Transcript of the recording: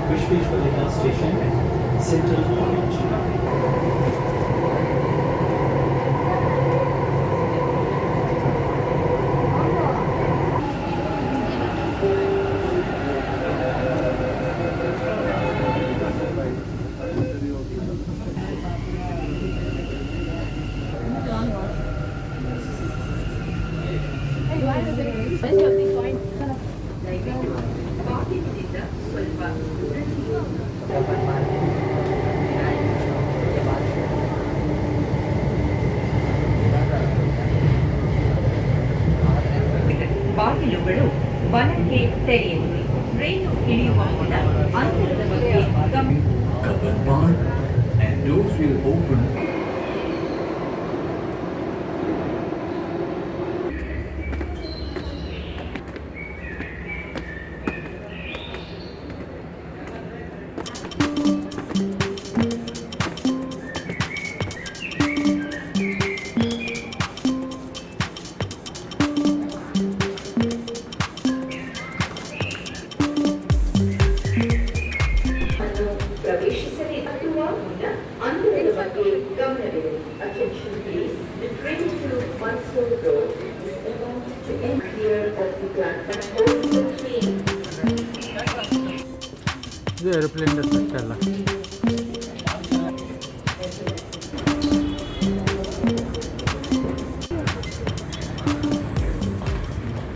Vishveshwaraya Station at Central College. ಬಾಗಿಲುಗಳು ಬಲಕ್ಕೆ ತೆರೆಯುತ್ತವೆ. ರೈಲು ಇಳಿಯುವ ಮುನ್ನ ಅಂತರದ ಬಗ್ಗೆ Cubbon and doors will open. ಪ್ರವೇಶಿಸಲಿ ಅಥವಾ ಮುನ್ನ ಅಂತರದ ಬಗ್ಗೆ ಗಮನವಿದೆ. Attention please. The train to Bangalore Road is about to enter of the platform of the train. ಇದು ಏರೋಪ್ಲೇನ್ ಅಲ್ಲ